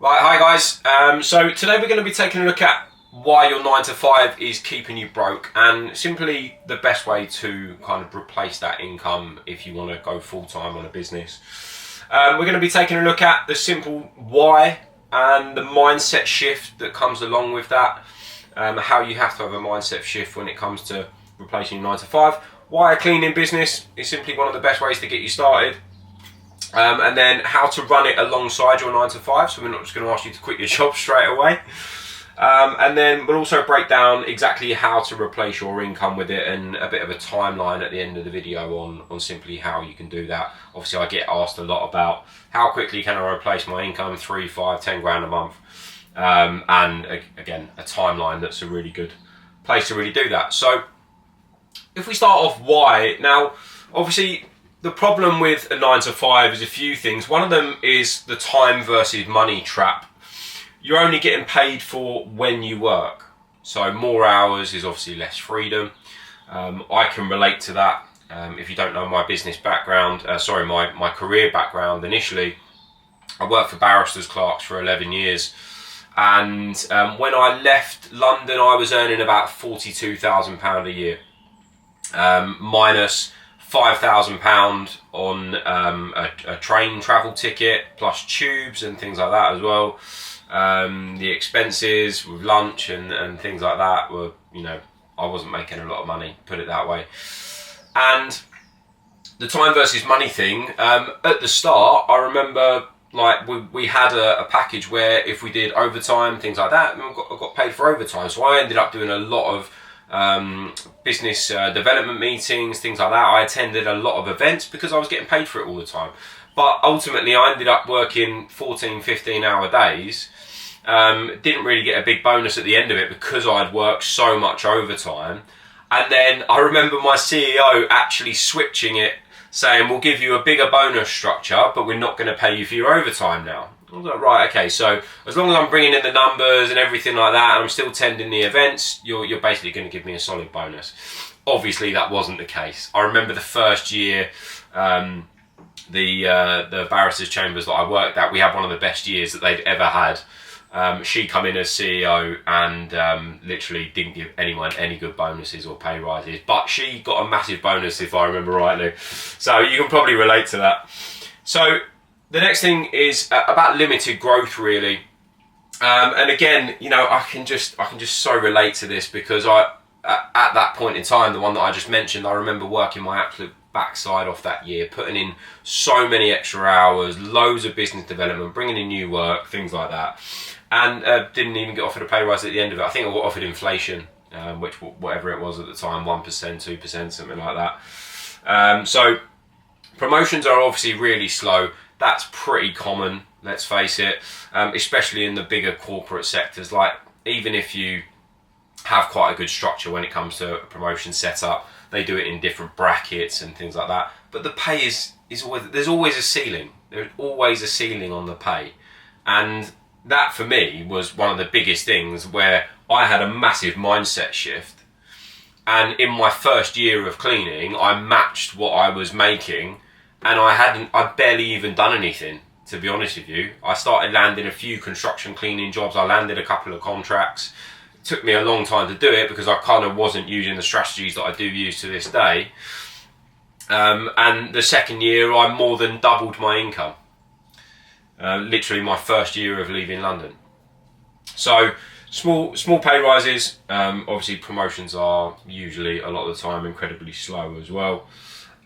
Right, hi guys. So today we're going to be taking a look at why your 9 to 5 is keeping you broke, and simply the best way to kind of replace that income if you want to go full-time on a business. We're going to be taking a look at the simple why and the mindset shift that comes along with that. How you have to have a mindset shift when it comes to replacing your 9 to 5. Why a cleaning business is simply one of the best ways to get you started. And then how to run it alongside your 9 to 5, so we're not just going to ask you to quit your job straight away. And then we'll also break down exactly how to replace your income with it, and a bit of a timeline at the end of the video on simply how you can do that. Obviously I get asked a lot about how quickly can I replace my income, 3, 5, 10 grand a month. And again, a timeline that's a really good place to really do that. So if we start off why, now obviously the problem with a 9 to 5 is a few things. One of them is the time versus money trap. You're only getting paid for when you work. So more hours is obviously less freedom. I can relate to that. If you don't know my business background, my career background initially, I worked for barristers' clerks for 11 years. And when I left London, I was earning about £42,000 a year, minus £5,000 on a train travel ticket, plus tubes and things like that as well. The expenses with lunch and things like that were, I wasn't making a lot of money, put it that way. And the time versus money thing, at the start, I remember we had a package where if we did overtime, things like that, I got paid for overtime. So I ended up doing a lot of business development meetings, things like that. I attended a lot of events because I was getting paid for it all the time. But ultimately I ended up working 14, 15 hour days. Didn't really get a big bonus at the end of it because I'd worked so much overtime. And then I remember my CEO actually switching it, saying we'll give you a bigger bonus structure, but we're not going to pay you for your overtime now. I was like, right, okay, so as long as I'm bringing in the numbers and everything like that, and I'm still attending the events, you're basically going to give me a solid bonus. Obviously, that wasn't the case. I remember the first year, the barristers' chambers that I worked at, we had one of the best years that they'd ever had. She come in as CEO and literally didn't give anyone any good bonuses or pay rises, but she got a massive bonus if I remember rightly. So you can probably relate to that. So the next thing is about limited growth, really. And again, I can just so relate to this because at that point in time, the one that I just mentioned, I remember working my absolute backside off that year, putting in so many extra hours, loads of business development, bringing in new work, things like that. And didn't even get offered a pay rise at the end of it. I think I got offered inflation, which whatever it was at the time, 1%, 2%, something like that. So promotions are obviously really slow. That's pretty common, let's face it, especially in the bigger corporate sectors. Like, even if you have quite a good structure when it comes to a promotion setup, they do it in different brackets and things like that. But the pay is always, there's always a ceiling. There's always a ceiling on the pay. And that for me was one of the biggest things where I had a massive mindset shift. And in my first year of cleaning, I matched what I was making. And I'd barely even done anything, to be honest with you. I started landing a few construction cleaning jobs. I landed a couple of contracts. It took me a long time to do it because I kind of wasn't using the strategies that I do use to this day. And the second year, I more than doubled my income. Literally my first year of leaving London. So small pay rises. Obviously promotions are usually a lot of the time incredibly slow as well.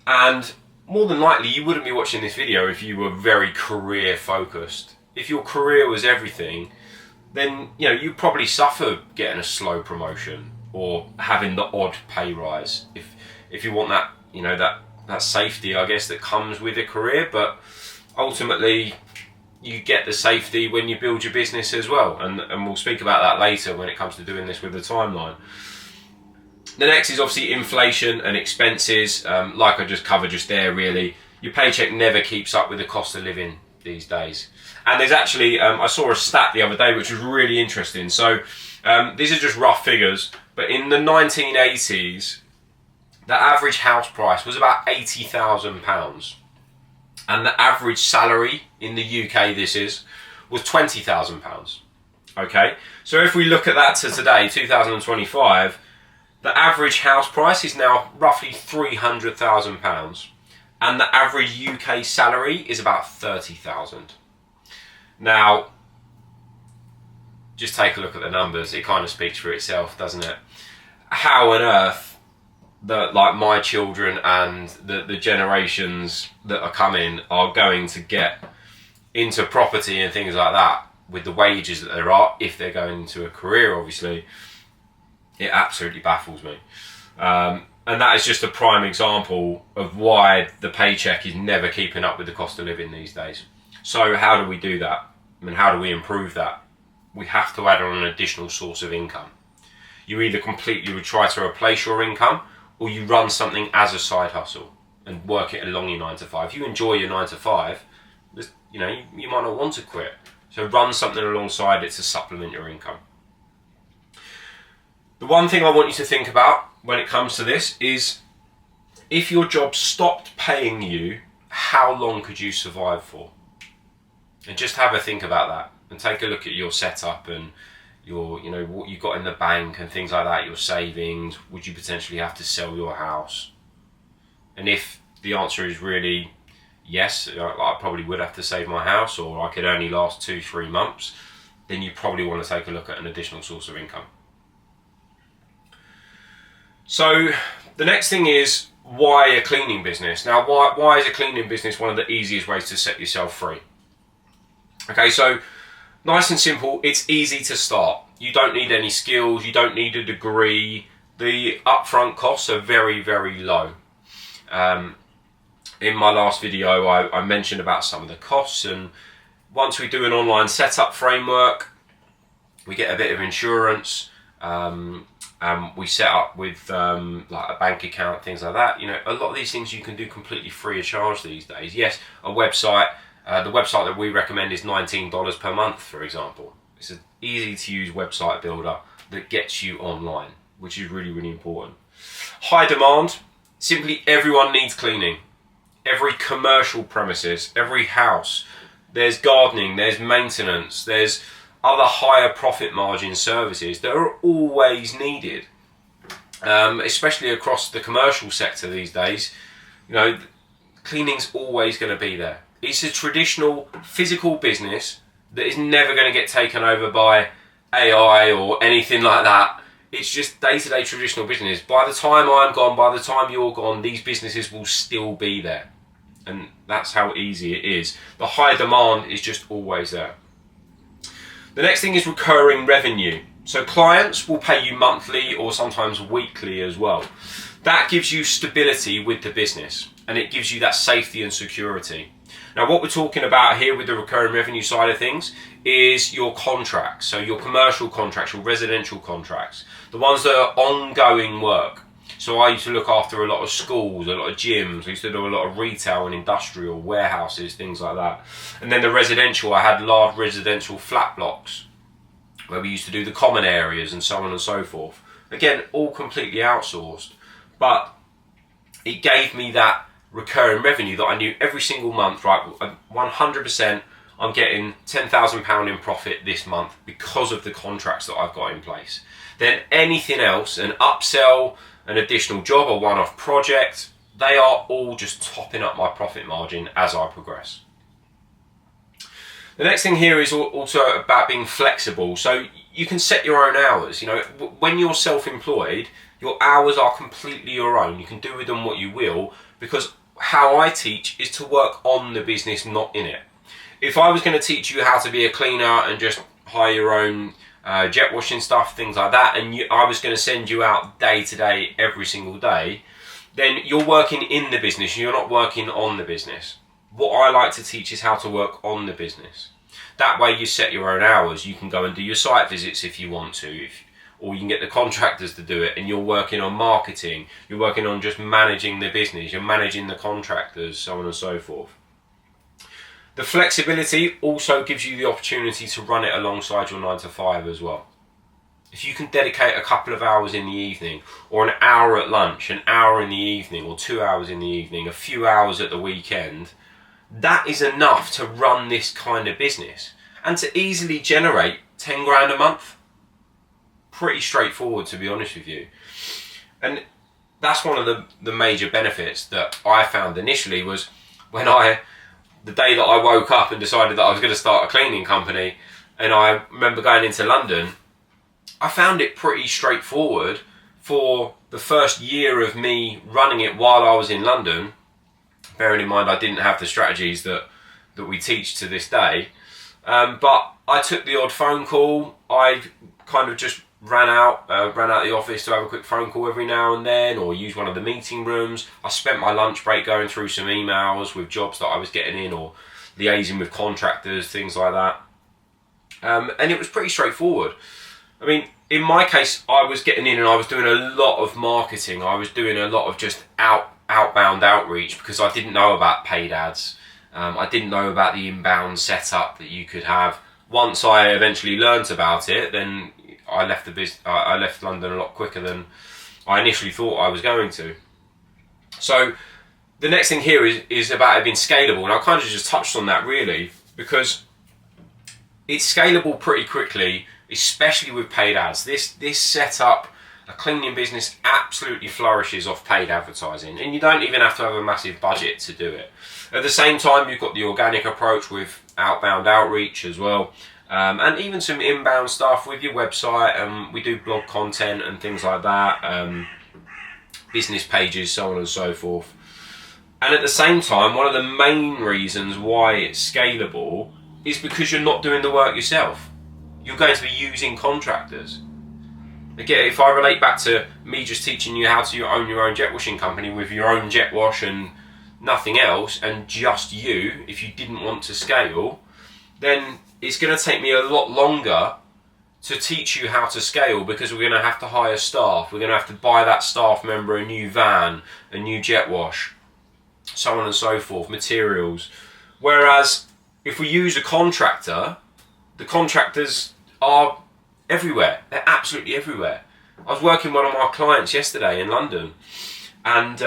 And more than likely, you wouldn't be watching this video if you were very career focused. If your career was everything, then you probably suffer getting a slow promotion or having the odd pay rise. If you want that, that safety, I guess, that comes with a career. But ultimately, you get the safety when you build your business as well, and we'll speak about that later when it comes to doing this with the timeline. The next is obviously inflation and expenses, like I just covered just there really. Your paycheck never keeps up with the cost of living these days. And there's actually, I saw a stat the other day which was really interesting. So these are just rough figures, but in the 1980s, the average house price was about £80,000. And the average salary in the UK, this is, was £20,000. Okay, so if we look at that to today, 2025, the average house price is now roughly £300,000, and the average UK salary is about 30,000. Now, just take a look at the numbers. It kind of speaks for itself, doesn't it? How on earth like my children and the generations that are coming are going to get into property and things like that with the wages that there are, if they're going into a career, obviously, it absolutely baffles me. And that is just a prime example of why the paycheck is never keeping up with the cost of living these days. So how do we do that? I mean, how do we improve that? We have to add on an additional source of income. You either completely try to replace your income, or you run something as a side hustle and work it along your 9 to 5. If you enjoy your 9 to 5, you might not want to quit. So run something alongside it to supplement your income. The one thing I want you to think about when it comes to this is, if your job stopped paying you, how long could you survive for? And just have a think about that, and take a look at your setup and what you've got in the bank and things like that, your savings. Would you potentially have to sell your house? And if the answer is really yes, I probably would have to save my house, or I could only last 2-3 months, then you probably want to take a look at an additional source of income. So the next thing is, why a cleaning business? Now, why is a cleaning business one of the easiest ways to set yourself free? Okay, so nice and simple, it's easy to start. You don't need any skills, you don't need a degree. The upfront costs are very, very low. In my last video, I mentioned about some of the costs, and once we do an online setup framework, we get a bit of insurance, we set up with like a bank account, things like that. A lot of these things you can do completely free of charge these days. Yes, a website. The website that we recommend is $19 per month, for example. It's an easy to use website builder that gets you online, which is really, really important. High demand. Simply everyone needs cleaning. Every commercial premises, every house. There's gardening, there's maintenance, there's other higher profit margin services that are always needed. Especially across the commercial sector these days, cleaning's always going to be there. It's a traditional physical business that is never going to get taken over by AI or anything like that. It's just day-to-day traditional business. By the time I'm gone, by the time you're gone, these businesses will still be there. And that's how easy it is. The high demand is just always there. The next thing is recurring revenue. So clients will pay you monthly or sometimes weekly as well. That gives you stability with the business, and it gives you that safety and security. Now, what we're talking about here with the recurring revenue side of things is your contracts. So your commercial contracts, your residential contracts, the ones that are ongoing work. So I used to look after a lot of schools, a lot of gyms. I used to do a lot of retail and industrial warehouses, things like that. And then the residential, I had large residential flat blocks where we used to do the common areas and so on and so forth. Again, all completely outsourced. But it gave me that recurring revenue that I knew every single month, right, 100% I'm getting £10,000 in profit this month because of the contracts that I've got in place. Then anything else, an upsell, an additional job, a one-off project, they are all just topping up my profit margin as I progress. The next thing here is also about being flexible. So you can set your own hours. When you're self-employed, your hours are completely your own. You can do with them what you will, because how I teach is to work on the business, not in it. If I was going to teach you how to be a cleaner and just hire your own jet washing stuff, things like that, and I was going to send you out day to day every single day, then you're working in the business, you're not working on the business. What I like to teach is how to work on the business. That way you set your own hours. You can go and do your site visits if you want to, or you can get the contractors to do it, and you're working on marketing, you're working on just managing the business, you're managing the contractors, so on and so forth. The flexibility also gives you the opportunity to run it alongside your 9 to 5 as well. If you can dedicate a couple of hours in the evening, or an hour at lunch, an hour in the evening, or 2 hours in the evening, a few hours at the weekend, that is enough to run this kind of business. and to easily generate 10 grand a month. Pretty straightforward, to be honest with you. And that's one of the major benefits that I found initially was when the day that I woke up and decided that I was going to start a cleaning company, and I remember going into London, I found it pretty straightforward for the first year of me running it while I was in London, bearing in mind I didn't have the strategies that we teach to this day. But I took the odd phone call. I kind of just ran out the office to have a quick phone call every now and then, or use one of the meeting rooms. I spent my lunch break going through some emails with jobs that I was getting in, or liaising with contractors, things like that. And it was pretty straightforward. I mean, in my case, I was getting in and I was doing a lot of marketing. I was doing a lot of just outbound outreach, because I didn't know about paid ads. I didn't know about the inbound setup that you could have. Once I eventually learnt about it, then I left I left London a lot quicker than I initially thought I was going to. So the next thing here is about it being scalable, and I kind of just touched on that really, because it's scalable pretty quickly, especially with paid ads. This setup, a cleaning business absolutely flourishes off paid advertising, and you don't even have to have a massive budget to do it. At the same time, you've got the organic approach with outbound outreach as well. And even some inbound stuff with your website. We do blog content and things like that, business pages, so on and so forth. And at the same time, one of the main reasons why it's scalable is because you're not doing the work yourself. You're going to be using contractors. Again, if I relate back to me just teaching you how to own your own jet washing company with your own jet wash and nothing else, and just you, if you didn't want to scale, then it's going to take me a lot longer to teach you how to scale, because we're going to have to hire staff. We're going to have to buy that staff member a new van, a new jet wash, so on and so forth, materials. Whereas if we use a contractor, the contractors are everywhere. They're absolutely everywhere. I was working with one of my clients yesterday in London, and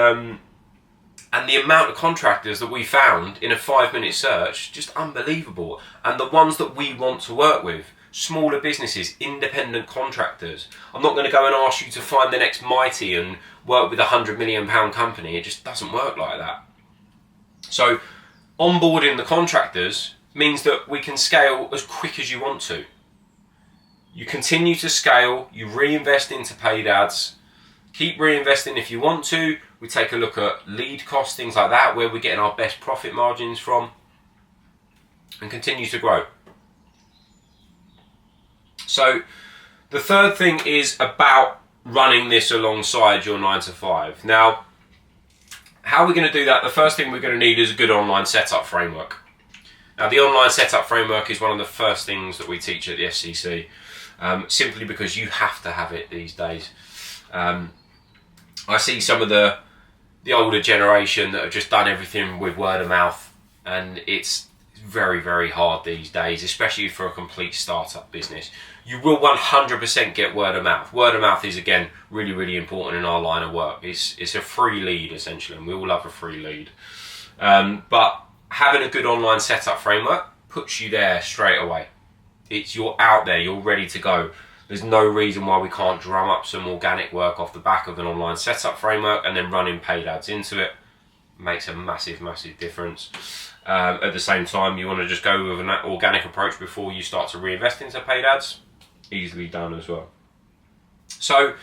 the amount of contractors that we found in a 5-minute search, just unbelievable. And the ones that we want to work with, smaller businesses, independent contractors. I'm not going to go and ask you to find the next Mighty and work with a £100 million company. It just doesn't work like that. So onboarding the contractors means that we can scale as quick as you want to. You continue to scale, you reinvest into paid ads, keep reinvesting if you want to. We take a look at lead costs, things like that, where we're getting our best profit margins from, and continue to grow. So the third thing is about running this alongside your 9 to 5. Now, how are we going to do that? The first thing we're going to need is a good online setup framework. Now, the online setup framework is one of the first things that we teach at the SCC, simply because you have to have it these days. I see some of the older generation that have just done everything with word of mouth, and it's very, very hard these days, especially for a complete startup business. You will 100% get word of mouth. Word of mouth is, again, really, really important in our line of work. It's a free lead, essentially, and we all love a free lead. But having a good online setup framework puts you there straight away. You're out there, you're ready to go. There's no reason why we can't drum up some organic work off the back of an online setup framework and then running paid ads into it. Makes a massive, massive difference. At the same time, you want to just go with an organic approach before you start to reinvest into paid ads. Easily done as well. So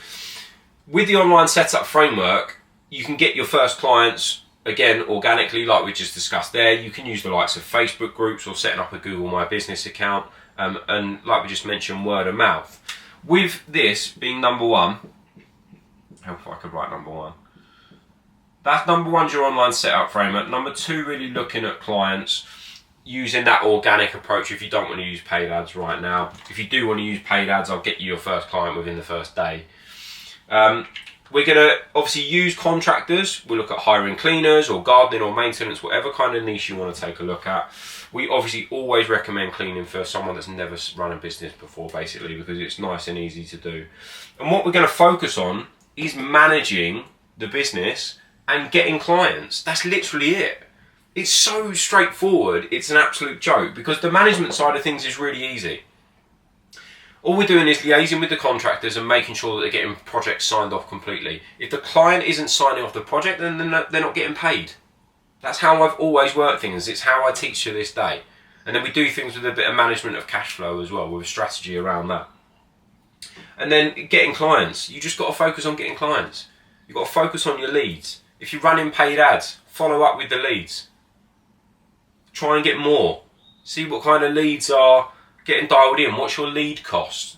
with the online setup framework, you can get your first clients, again, organically, like we just discussed there. You can use the likes of Facebook groups or setting up a Google My Business account. And like we just mentioned, word of mouth. With this being number one, how if I could write number one. That's number one's your online setup framework. Number two, really looking at clients, using that organic approach if you don't want to use paid ads right now. If you do want to use paid ads, I'll get you your first client within the first day. We're going to obviously use contractors. We'll look at hiring cleaners or gardening or maintenance, whatever kind of niche you want to take a look at. We obviously always recommend cleaning for someone that's never run a business before, basically, because it's nice and easy to do. And what we're going to focus on is managing the business and getting clients. That's literally it. It's so straightforward, it's an absolute joke, because the management side of things is really easy. All we're doing is liaising with the contractors and making sure that they're getting projects signed off completely. If the client isn't signing off the project, then they're not getting paid. That's how I've always worked things. It's how I teach to this day. And then we do things with a bit of management of cash flow as well, with a strategy around that. And then getting clients. You just got to focus on getting clients. You've got to focus on your leads. If you're running paid ads, follow up with the leads. Try and get more. See what kind of leads are getting dialed in. What's your lead cost?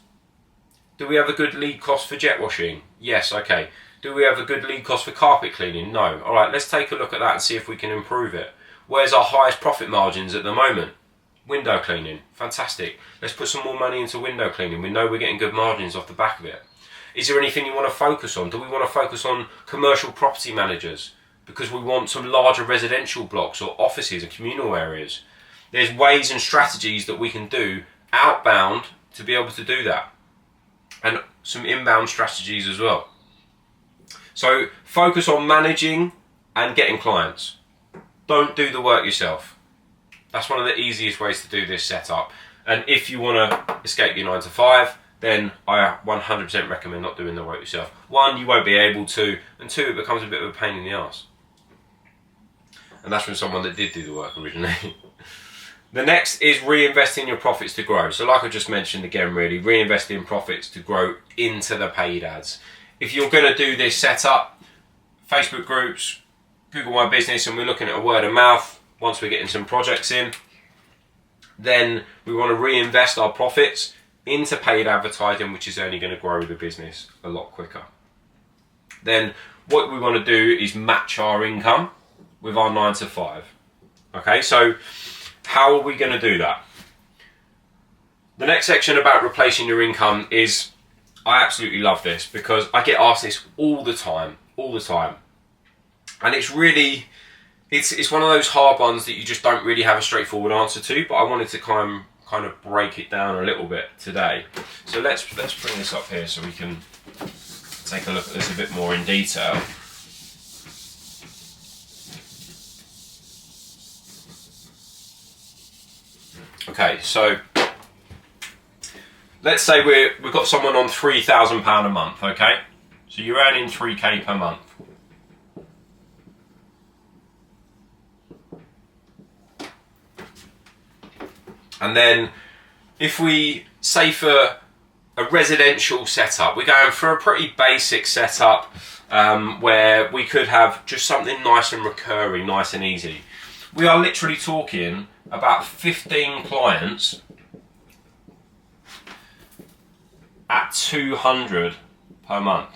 Do we have a good lead cost for jet washing? Yes, okay. Do we have a good lead cost for carpet cleaning? No. Alright, let's take a look at that and see if we can improve it. Where's our highest profit margins at the moment? Window cleaning. Fantastic. Let's put some more money into window cleaning. We know we're getting good margins off the back of it. Is there anything you want to focus on? Do we want to focus on commercial property managers? Because we want some larger residential blocks or offices or communal areas. There's ways and strategies that we can do outbound to be able to do that. And some inbound strategies as well. So focus on managing and getting clients. Don't do the work yourself. That's one of the easiest ways to do this setup. And if you want to escape your 9 to 5, then I 100% recommend not doing the work yourself. One, you won't be able to, and two, it becomes a bit of a pain in the arse. And that's from someone that did do the work originally. The next is reinvesting your profits to grow. So like I just mentioned again, really, reinvesting profits to grow into the paid ads. If you're going to do this setup, Facebook groups, Google My Business, and we're looking at a word of mouth, once we're getting some projects in, then we want to reinvest our profits into paid advertising, which is only going to grow the business a lot quicker. Then what we want to do is match our income with our 9 to 5. Okay, so how are we going to do that? The next section about replacing your income is, I absolutely love this because I get asked this all the time. And it's really, it's one of those hard ones that you just don't really have a straightforward answer to, but I wanted to kind of break it down a little bit today. So let's bring this up here so we can take a look at this a bit more in detail. Okay, so let's say we've got someone on £3,000 a month, okay? So you're earning 3k per month. And then if we say for a residential setup, we're going for a pretty basic setup where we could have just something nice and recurring, nice and easy. We are literally talking about 15 clients at 200 per month.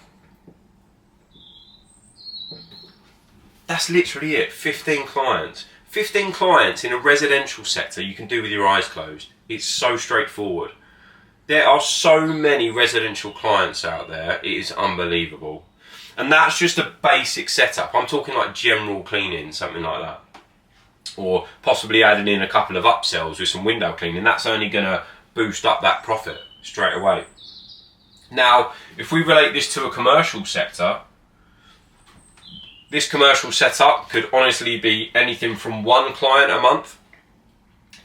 That's literally it, 15 clients. 15 clients in a residential sector you can do with your eyes closed. It's so straightforward. There are so many residential clients out there, it is unbelievable. And that's just a basic setup. I'm talking like general cleaning, something like that. Or possibly adding in a couple of upsells with some window cleaning. That's only going to boost up that profit straight away. Now, if we relate this to a commercial sector, this commercial setup could honestly be anything from 1 client a month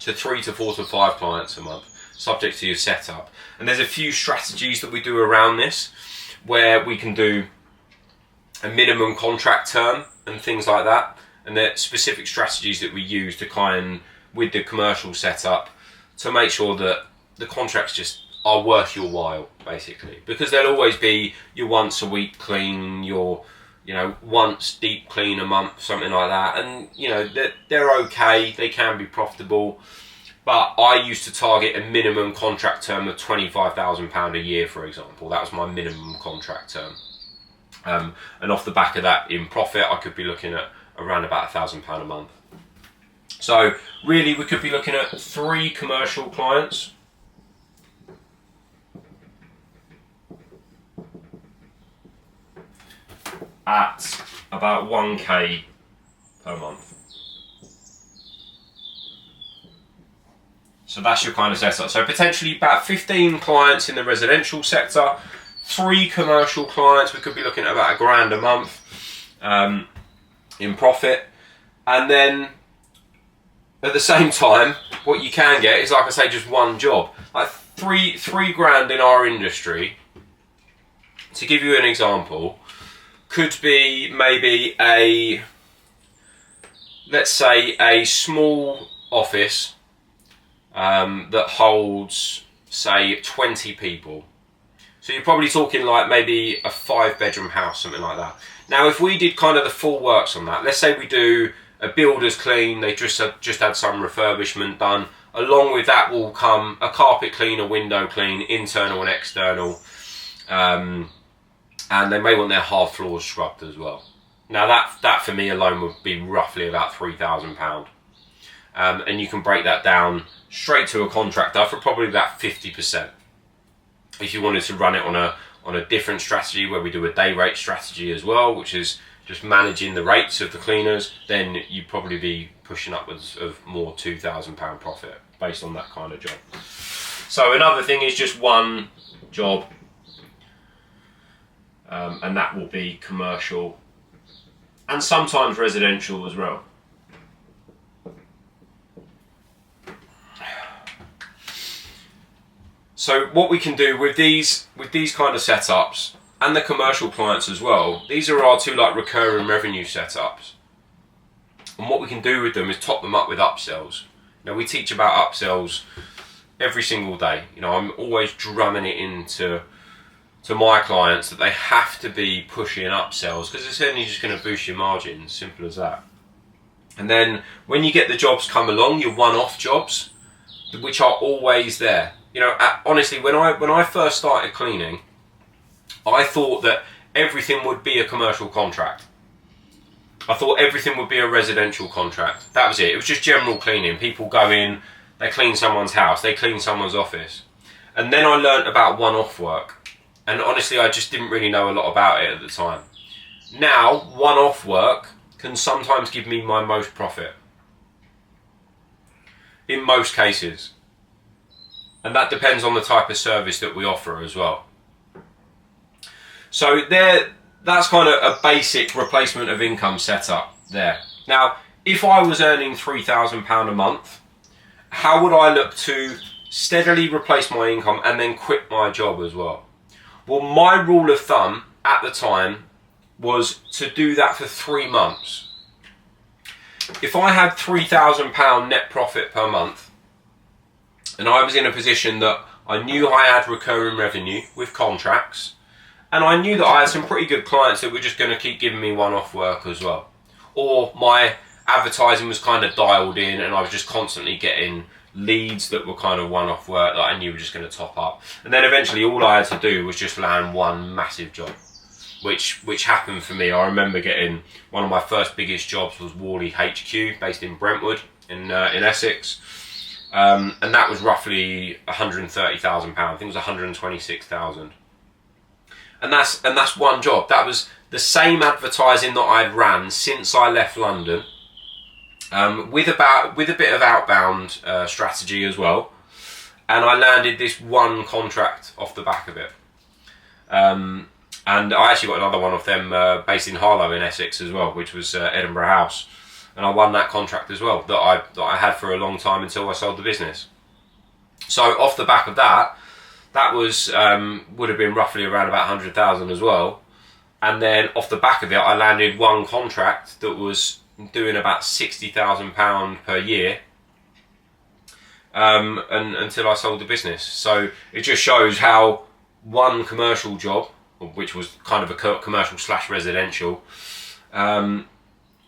to 3 to 4 to 5 clients a month, subject to your setup. And there's a few strategies that we do around this, where we can do a minimum contract term and things like that. And there are specific strategies that we use to kind with the commercial setup to make sure that the contracts just are worth your while, basically. Because there'll always be your once a week clean, your once deep clean a month, something like that. And, they're okay, they can be profitable. But I used to target a minimum contract term of £25,000 a year, for example. That was my minimum contract term. And off the back of that, in profit, I could be looking at around about £1,000 a month. So really, we could be looking at 3 commercial clients. At about 1k per month. So that's your kind of setup. So potentially about 15 clients in the residential sector, 3 commercial clients, we could be looking at about £1,000 a month in profit. And then at the same time, what you can get is, like I say, just one job. Like three grand in our industry, to give you an example, could be maybe let's say a small office that holds, say, 20 people. So you're probably talking like maybe a 5-bedroom house, something like that. Now, if we did kind of the full works on that, let's say we do a builder's clean, they just had some refurbishment done. Along with that will come a carpet clean, a window clean, internal and external. And they may want their hard floors scrubbed as well. Now that for me alone would be roughly about £3,000. And you can break that down straight to a contractor for probably about 50%. If you wanted to run it on a different strategy where we do a day rate strategy as well, which is just managing the rates of the cleaners, then you'd probably be pushing upwards of more £2,000 profit based on that kind of job. So another thing is just one job, and that will be commercial and sometimes residential as well. So what we can do with these kind of setups, and the commercial clients as well, these are our two like recurring revenue setups. And what we can do with them is top them up with upsells. Now, we teach about upsells every single day. You know, I'm always drumming it into my clients that they have to be pushing upsells, because it's only just going to boost your margins, simple as that. And then when you get the jobs come along, your one-off jobs, which are always there. You know, honestly, when I first started cleaning, I thought that everything would be a commercial contract. I thought everything would be a residential contract. That was it. It was just general cleaning. People go in, they clean someone's house, they clean someone's office. And then I learnt about one-off work. And honestly, I just didn't really know a lot about it at the time. Now, one-off work can sometimes give me my most profit. In most cases. And that depends on the type of service that we offer as well. So that's kind of a basic replacement of income setup there. Now, if I was earning £3,000 a month, how would I look to steadily replace my income and then quit my job as well? Well, my rule of thumb at the time was to do that for 3 months. If I had £3,000 net profit per month, and I was in a position that I knew I had recurring revenue with contracts, and I knew that I had some pretty good clients that were just going to keep giving me one-off work as well. Or my advertising was kind of dialed in and I was just constantly getting leads that were kind of one-off work that I knew were just going to top up. And then eventually all I had to do was just land one massive job, which happened for me. I remember getting one of my first biggest jobs was Worley HQ, based in Brentwood in Essex. And that was roughly £130,000. I think it was 126,000. And that's one job. That was the same advertising that I'd ran since I left London, with a bit of outbound strategy as well. And I landed this one contract off the back of it. And I actually got another one of them based in Harlow in Essex as well, which was Edinburgh House. And I won that contract as well that I had for a long time until I sold the business. So off the back of that was would have been roughly around about 100,000 as well. And then off the back of it, I landed one contract that was doing about £60,000 per year, and until I sold the business. So it just shows how one commercial job, which was kind of a commercial / residential,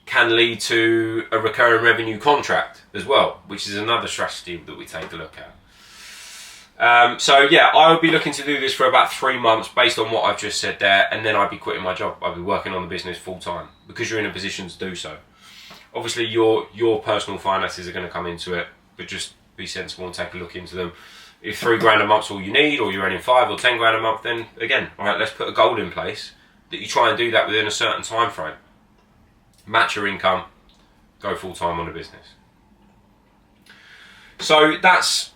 can lead to a recurring revenue contract as well, which is another strategy that we take a look at. So yeah, I would be looking to do this for about 3 months based on what I've just said there, and then I'd be quitting my job. I'd be working on the business full time, because you're in a position to do so. Obviously your personal finances are going to come into it, but just be sensible and take a look into them. If 3 grand a month's all you need, or you're earning 5 or 10 grand a month, then again, all right, let's put a goal in place that you try and do that within a certain time frame. Match your income, go full time on the business. So that's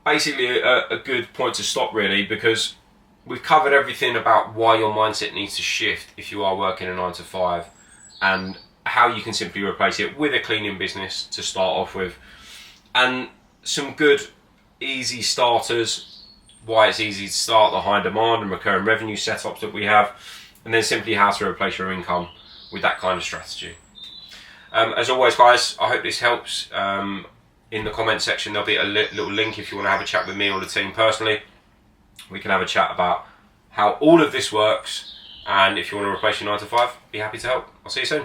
basically a good point to stop, really, because we've covered everything about why your mindset needs to shift if you are working a 9 to 5, and how you can simply replace it with a cleaning business to start off with, and some good easy starters, why it's easy to start, the high demand and recurring revenue setups that we have, and then simply how to replace your income with that kind of strategy. As always, guys, I hope this helps. In the comment section there'll be a little link if you want to have a chat with me or the team personally. We can have a chat about how all of this works, and if you want to replace your 9 to 5, be happy to help. I'll see you soon.